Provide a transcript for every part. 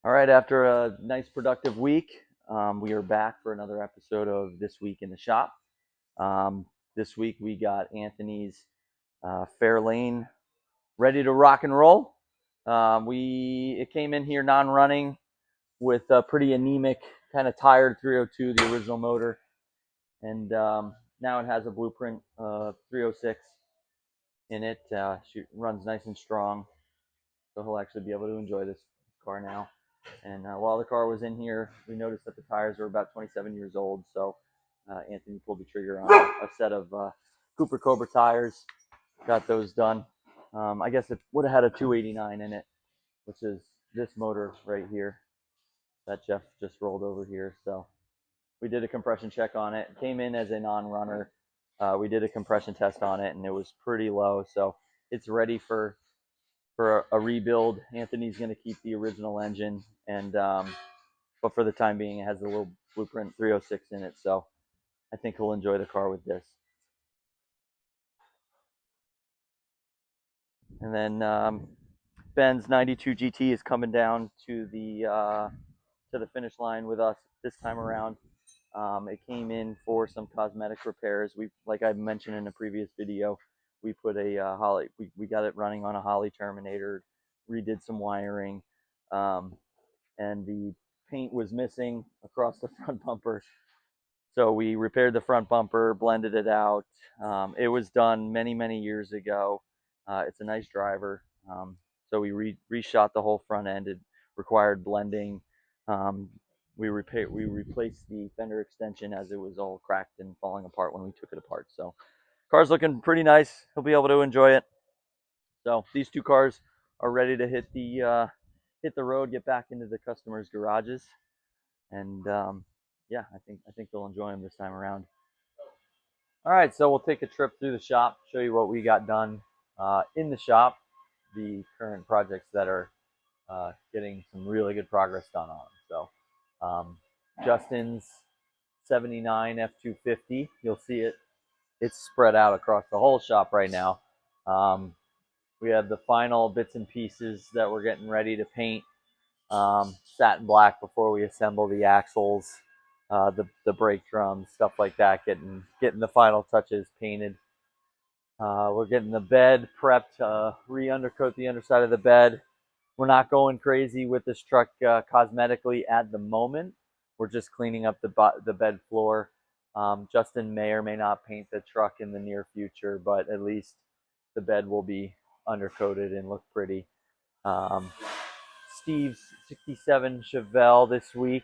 All right, after a nice productive week, we are back for another episode of This Week in the Shop. Um, this week we got Anthony's Fairlane ready to rock and roll. It came in here non-running with a pretty anemic, kind of tired 302, the original motor, and now it has a Blueprint 306 in it. Runs nice and strong, so he'll actually be able to enjoy this car now. And while the car was in here, we noticed that the tires were about 27 years old. So Anthony pulled the trigger on a set of Cooper Cobra tires, got those done. I guess it would have had a 289 in it, which is this motor right here that Jeff just rolled over here. So we did a compression check on it. It came in as a non-runner. We did a compression test on it, and it was pretty low. So it's ready for a rebuild. Anthony's going to keep the original engine, and but for the time being, it has a little Blueprint 306 in it. So I think he'll enjoy the car with this. And then Ben's 92 GT is coming down to the finish line with us this time around. It came in for some cosmetic repairs. Like I mentioned in a previous video, we put a Holley. We got it running on a Holley Terminator, redid some wiring, and the paint was missing across the front bumper. So we repaired the front bumper, blended it out. It was done many years ago. It's a nice driver. So we reshot the whole front end. It required blending. Um, we replaced the fender extension as it was all cracked and falling apart when we took it apart. So car's looking pretty nice. He'll be able to enjoy it. So these two cars are ready to hit the road, get back into the customers' garages, and yeah, I think they'll enjoy them this time around. All right, so we'll take a trip through the shop, show you what we got done in the shop, the current projects that are getting some really good progress done on. So Justin's 79 F250, you'll see it. It's spread out across the whole shop right now. We have the final bits and pieces that we're getting ready to paint. Satin black before we assemble the axles, the brake drums, stuff like that. Getting the final touches painted. We're getting the bed prepped, re-undercoat the underside of the bed. We're not going crazy with this truck cosmetically at the moment. We're just cleaning up the bed floor. Justin may or may not paint the truck in the near future, but at least the bed will be undercoated and look pretty. Steve's 67 Chevelle this week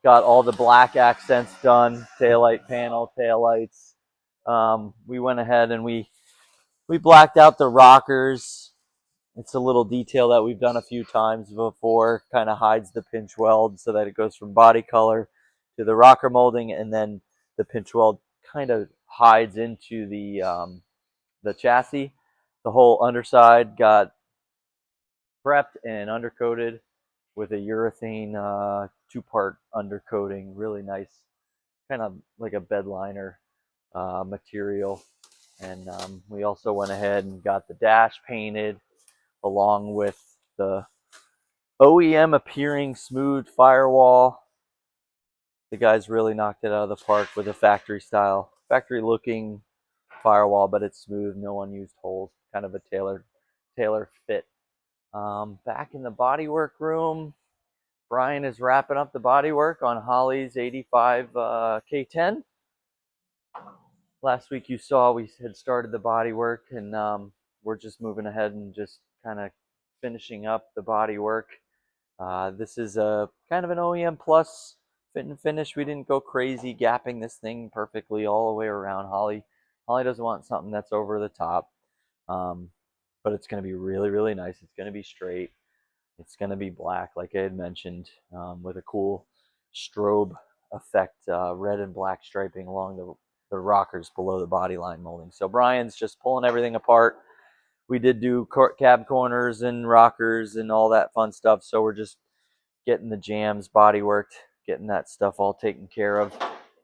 got all the black accents done, taillight panel, taillights. We went ahead and we blacked out the rockers. It's a little detail that we've done a few times before, kind of hides the pinch weld so that it goes from body color to the rocker molding, and then the pinch weld kind of hides into the chassis. The whole underside got prepped and undercoated with a urethane two-part undercoating. Really nice, kind of like a bed liner material. And we also went ahead and got the dash painted along with the OEM appearing smooth firewall. The guys really knocked it out of the park with a factory looking firewall, but it's smooth, no unused holes, kind of a tailor fit. Back in the bodywork room, Brian is wrapping up the bodywork on Holley's 85 K10. Last week you saw we had started the bodywork, and we're just moving ahead and just kind of finishing up the bodywork. This is a kind of an OEM plus fit and finish. We didn't go crazy gapping this thing perfectly all the way around. Holley doesn't want something that's over the top, but it's going to be really nice. It's going to be straight. It's going to be black, like I had mentioned, with a cool strobe effect, red and black striping along the rockers below the body line molding. So Brian's just pulling everything apart. We did do cab corners and rockers and all that fun stuff. So we're just getting the jams body worked, getting that stuff all taken care of.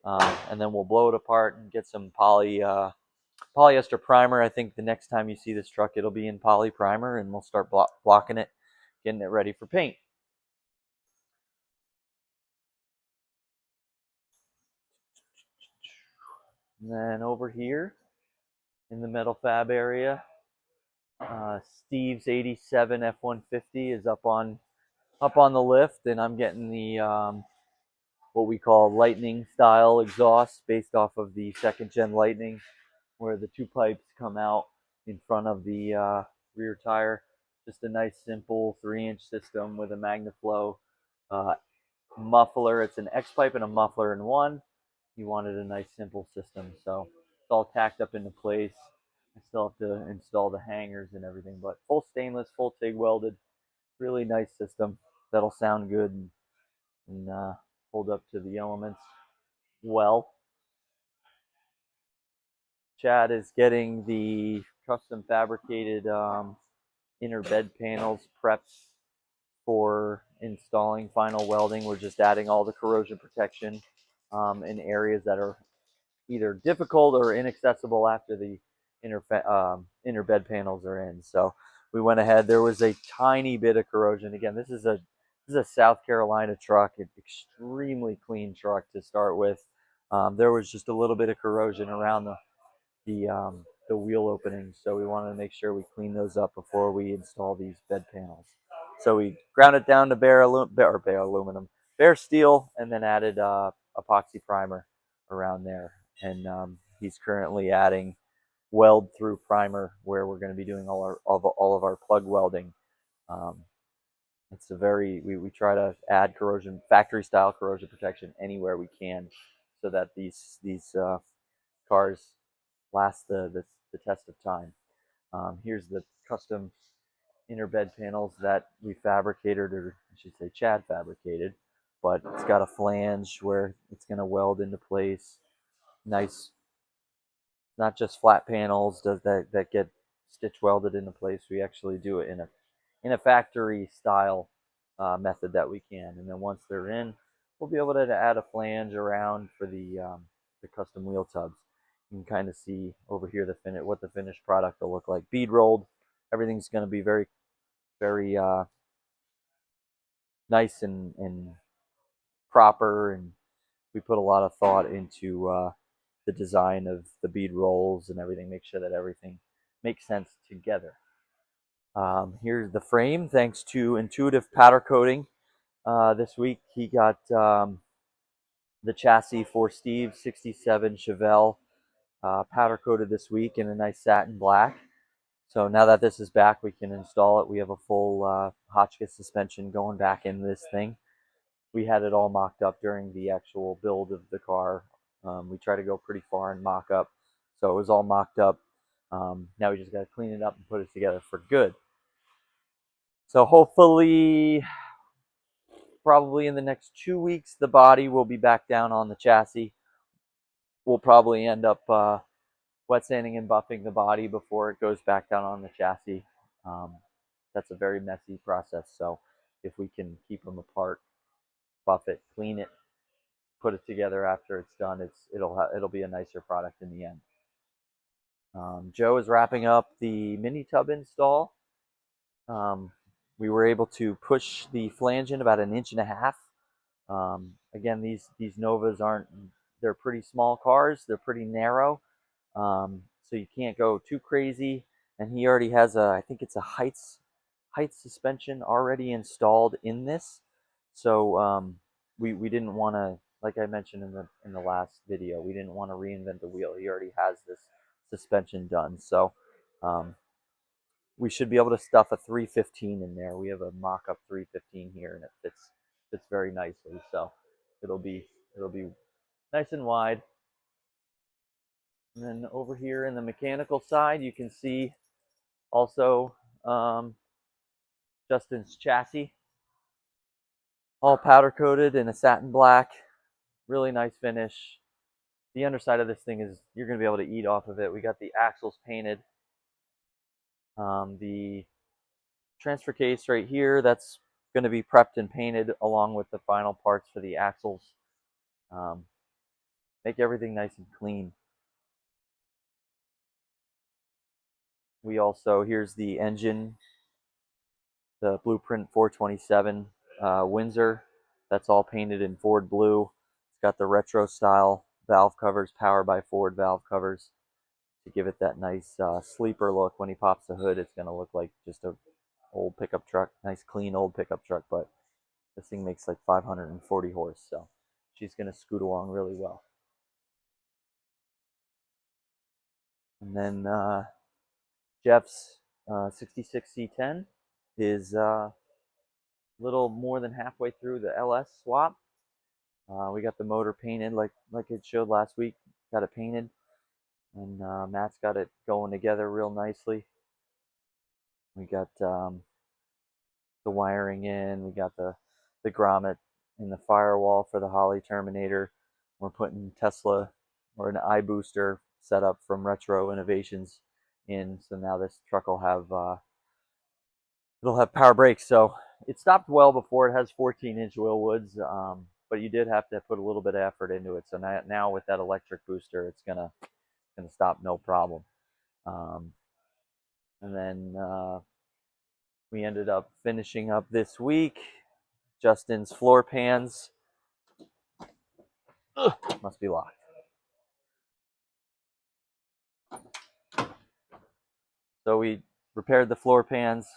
And then we'll blow it apart and get some polyester primer. I think the next time you see this truck, it'll be in poly primer, and we'll start blocking it, getting it ready for paint. And then over here in the metal fab area, Steve's 87 F-150 is up on the lift, and I'm getting the what we call Lightning style exhaust based off of the second gen Lightning, where the two pipes come out in front of the rear tire. Just a nice simple 3-inch system with a MagnaFlow uh, muffler. It's an X pipe and a muffler in one. He wanted a nice simple system, so it's all tacked up into place. I still have to install the hangers and everything, but full stainless, full TIG welded, really nice system that'll sound good and hold up to the elements well. Chad is getting the custom fabricated inner bed panels prepped for installing final welding. We're just adding all the corrosion protection in areas that are either difficult or inaccessible after the inner bed panels are in. So we went ahead. There was a tiny bit of corrosion. Again, this is a South Carolina truck, an extremely clean truck to start with. There was just a little bit of corrosion around the wheel openings, so we wanted to make sure we clean those up before we install these bed panels. So we ground it down to bare aluminum, bare steel, and then added epoxy primer around there. And he's currently adding weld through primer where we're going to be doing all of our plug welding. Um, it's a very we try to add factory style corrosion protection anywhere we can, so that these cars last the test of time. Here's the custom inner bed panels that we fabricated, or I should say Chad fabricated, but it's got a flange where it's going to weld into place. Nice, not just flat panels that get stitch welded into place. We actually do it in a factory style method that we can, and then once they're in, we'll be able to add a flange around for the custom wheel tubs. You can kind of see over here what the finished product will look like. Bead rolled, everything's going to be very very nice and proper, and we put a lot of thought into the design of the bead rolls and everything. Make sure that everything makes sense together. Here's the frame. Thanks to Intuitive Powder Coating, this week he got the chassis for Steve's 67 Chevelle powder coated this week in a nice satin black. So now that this is back, we can install it. We have a full Hotchkiss suspension going back in this thing. We had it all mocked up during the actual build of the car. We try to go pretty far in mock up, so it was all mocked up. Now we just got to clean it up and put it together for good. So hopefully, probably in the next 2 weeks, the body will be back down on the chassis. We'll probably end up wet sanding and buffing the body before it goes back down on the chassis. That's a very messy process, so if we can keep them apart, buff it, clean it, put it together after it's done, it'll be a nicer product in the end. Joe is wrapping up the mini tub install. We were able to push the flange in about 1.5 inches. Again, these Novas they're pretty small cars. They're pretty narrow, so you can't go too crazy. And he already has I think it's a Heights suspension already installed in this. So we didn't want to, like I mentioned in the last video, we didn't want to reinvent the wheel. He already has this suspension done, so we should be able to stuff a 315 in there. We have a mock-up 315 here, and it fits very nicely. So it'll be nice and wide. And then over here in the mechanical side, you can see also Justin's chassis, all powder coated in a satin black. Really nice finish. The underside of this thing is, you're going to be able to eat off of it. We got the axles painted. The transfer case right here, that's going to be prepped and painted along with the final parts for the axles. Make everything nice and clean. We also, here's the engine, the Blueprint 427 Windsor. That's all painted in Ford blue. It's got the retro style valve covers, power by Ford valve covers, to give it that nice sleeper look. When he pops the hood, it's going to look like just a old pickup truck, nice clean old pickup truck, but this thing makes like 540 horse, so she's going to scoot along really well. And then Jeff's 66 C10 is a little more than halfway through the LS swap. We got the motor painted like it showed last week. Got it painted, and Matt's got it going together real nicely. We got the wiring in. We got the grommet in the firewall for the Holley Terminator. We're putting Tesla or an iBooster setup from Retro Innovations in, so now this truck will have it'll have power brakes. So it stopped well before. It has 14-inch Wilwoods, but you did have to put a little bit of effort into it. So now with that electric booster, it's gonna stop no problem. And then we ended up finishing up this week Justin's floor pans. Ugh, must be locked. So we repaired the floor pans.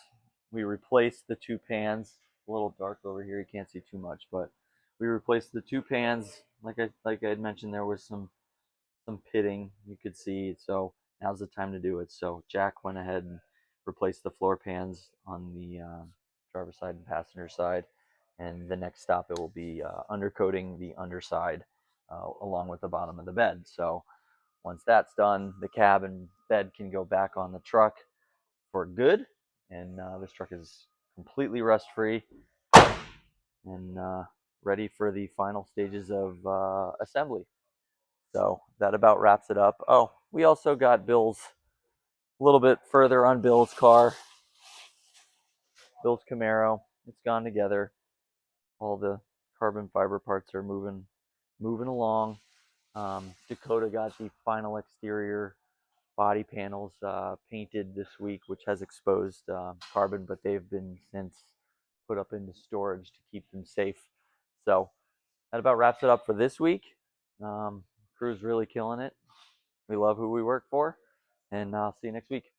We replaced the two pans. A little dark over here, you can't see too much, but we replaced the two pans. Like I had mentioned, there was some pitting you could see. So now's the time to do it. So Jack went ahead and replaced the floor pans on the driver's side and passenger side. And the next stop, it will be undercoating the underside along with the bottom of the bed. So once that's done, the cab and bed can go back on the truck for good. And this truck is completely rust free and ready for the final stages of assembly. So that about wraps it up. Oh, we also got Bill's, a little bit further on Bill's car, Bill's Camaro. It's gone together. All the carbon fiber parts are moving along. Dakota got the final exterior body panels painted this week, which has exposed carbon, but they've been since put up into storage to keep them safe. So that about wraps it up for this week. Crew's really killing it. We love who we work for, and I'll see you next week.